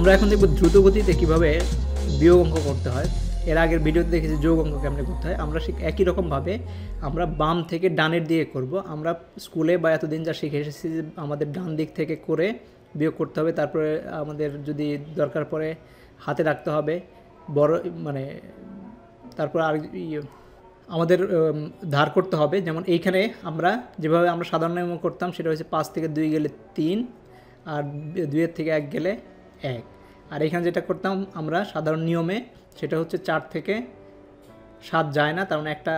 আমরা এখন দেখব দ্রুত গতিতে কীভাবে বিয়োগ অঙ্ক করতে হয়। এর আগের ভিডিওতে দেখেছি যোগ অঙ্ক কেমনে করতে হয়। আমরা একই রকমভাবে আমরা বাম থেকে ডানের দিকে করব। আমরা স্কুলে বা এতদিন যা শিখে এসেছি যে আমাদের ডান দিক থেকে করে বিয়োগ করতে হবে, তারপরে আমাদের যদি দরকার পড়ে হাতে রাখতে হবে বড় তারপর আর আমাদের ধার করতে হবে। যেমন এইখানে আমরা যেভাবে আমরা সাধারণ নিয়ম করতাম সেটা হচ্ছে 5 থেকে 2 গেলে 3 আর 2 থেকে 1 গেলে 1। আর এখানে যেটা করতাম আমরা সাধারণ নিয়মে সেটা হচ্ছে 4 থেকে 7 যায় না, তার মানে একটা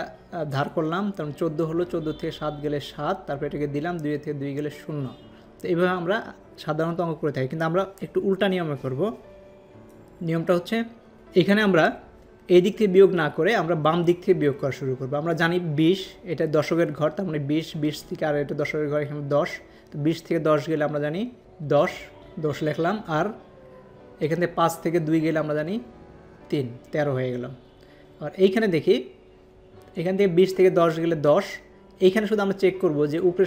ধার করলাম, তার মানে 14 হলো, 14 থেকে 7 গেলে 7, তারপর এটাকে দিলাম 2 থেকে 2 গেলে 0। তো এইভাবে আমরা সাধারণত অঙ্ক করে থাকি, কিন্তু আমরা একটু উল্টা নিয়মে করব। নিয়মটা হচ্ছে এখানে আমরা এই দিক থেকে বিয়োগ না করে আমরা বাম দিক থেকে বিয়োগ করা শুরু করবো। আমরা জানি 20 এটা দশকের ঘর, তার মানে 20 থেকে আর এটা দশকের ঘর, এখানে 10। তো 20 থেকে 10 গেলে আমরা জানি 10 লিখলাম। আর এখান থেকে 5 থেকে 2 গেলে আমরা জানি 3, 13 হয়ে গেল। আর এইখানে দেখি এখান থেকে 20 থেকে 10 গেলে 10। এইখানে শুধু আমরা চেক করব যে উপরে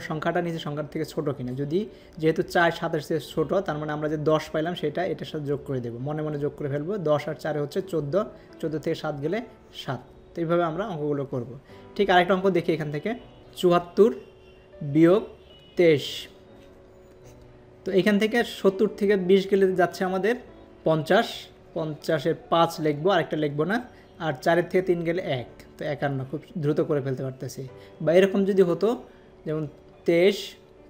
সংখ্যাটা নিচে সংখ্যার থেকে ছোটো কিনা। যদি যেহেতু 4 27 থেকে ছোটো, তার মানে আমরা যে 10 পাইলাম সেটা এটার সাথে যোগ করে দেবো, মনে মনে যোগ করে ফেলবো। 10 আর 4 হচ্ছে 14, 14 থেকে 7 গেলে 7। তো এইভাবে আমরা অঙ্কগুলো করব। ঠিক আরেকটা অঙ্ক দেখি এখান থেকে 74 বিয়োগ 23। তো এখান থেকে 70 থেকে 20 গেলে যাচ্ছে আমাদের 50, 50-এর 5 লিখবো, আরেকটা লিখবো না। আর 4 থেকে 3 গেলে 1, তো 51। খুব দ্রুত করে ফেলতে পারতেছি। বা এরকম যদি হতো যেমন 23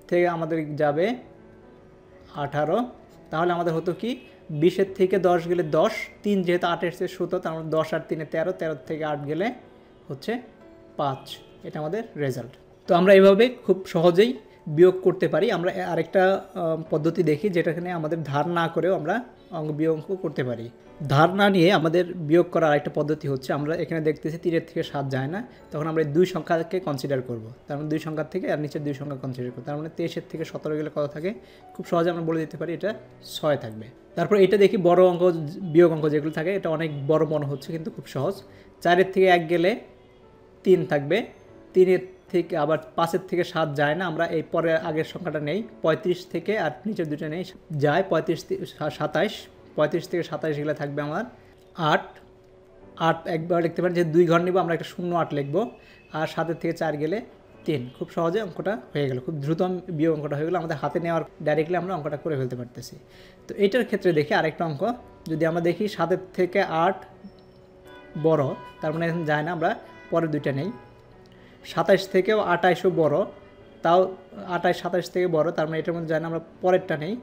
থেকে আমাদের যাবে 18, তাহলে আমাদের হতো কি 20-এর থেকে 10 গেলে 10, 3 যেহেতু 8-এর থেকে 17, তার মানে 10 আর 3-এ 13, 13 থেকে 8 গেলে হচ্ছে 5। এটা আমাদের রেজাল্ট। তো আমরা এভাবে খুব সহজেই বিয়োগ করতে পারি। আমরা আরেকটা পদ্ধতি দেখি যেটাখানে আমাদের ধার না করেও আমরা বিয়োগ করতে পারি। ধার না নিয়ে আমাদের বিয়োগ করার আরেকটা পদ্ধতি হচ্ছে, আমরা এখানে দেখতেছি 3 থেকে 7 যায় না, তখন আমরা 2 সংখ্যাকে কনসিডার করব। তার মানে 2 সংখ্যা থেকে আর নিচের 2 সংখ্যা কনসিডার করব। তার মানে 23-এর থেকে 17 গেলে কত থাকে, খুব সহজে আমরা বলে দিতে পারি এটা 6 থাকবে। তারপর এটা দেখি বড় অঙ্ক, বিয়োগ অঙ্ক যেগুলো থাকে, এটা অনেক বড় মনে হচ্ছে কিন্তু খুব সহজ। 4-এর থেকে 1 গেলে 3 থাকবে, 3-এর থেকে আবার 5-এর থেকে 7 যায় না, আমরা এই পরে আগের সংখ্যাটা নেই। 35 থেকে আর নিচের দুটো নেই, যায় 35 27, 35 থেকে 27 গেলে থাকবে আমার 8 একবার লিখতে পারি, যে 2 ঘর নিব আমরা একটা 08 লিখবো। আর 7-এর থেকে 4 গেলে 3। খুব সহজে অঙ্কটা হয়ে গেল, খুব দ্রুত বিয়োগ অঙ্কটা হয়ে গেলো, আমাদের হাতে নেওয়ার ডাইরেক্টলি আমরা অঙ্কটা করে ফেলতে পারতেছি। তো এইটার ক্ষেত্রে দেখি আরেকটা অঙ্ক, যদি আমরা দেখি 7-এর থেকে 8 বড়, তার মানে এখন যায় না, আমরা পরের দুইটা নেই। 27 থেকেও 28ও বড়, তাও 28 27 থেকে বড়, তার মানে এটার মধ্যে যায় না, আমরা পরেরটা নেই।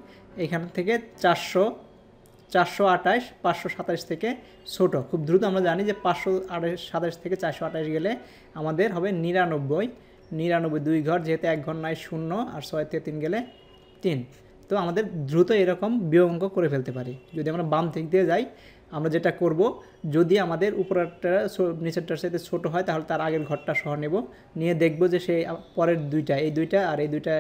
এখান থেকে 428, 527 থেকে ছোটো। খুব দ্রুত আমরা জানি যে 527 থেকে 428 গেলে আমাদের হবে 99, 2 ঘর, যেহেতু 1 ঘর নাই 0, আর 6 থেকে 3 গেলে 3। তো আমাদের দ্রুত এরকম বিয়োগ অঙ্ক করে ফেলতে পারি। যদি আমরা বাম দিক দিয়ে যাই, আমরা যেটা করব, যদি আমাদের উপরেরটা নিচেরটার সাথে ছোটো হয়, তাহলে তার আগের ঘরটা সহ নেব, নিয়ে দেখব যে সেই পরের দুইটা, এই দুইটা আর এই দুইটা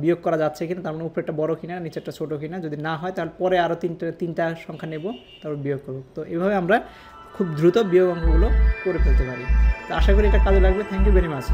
বিয়োগ করা যাচ্ছে কিনা, তার মানে উপরেরটা বড় কিনা, নিচেরটা ছোটো কিনা। যদি না হয় তাহলে পরে আরও তিনটা সংখ্যা নেব, তারপর বিয়োগ করব। তো এইভাবে আমরা খুব দ্রুত বিয়োগ অঙ্কগুলো করে ফেলতে পারি। তো আশা করি এটা কাজে লাগবে। Thank you very much.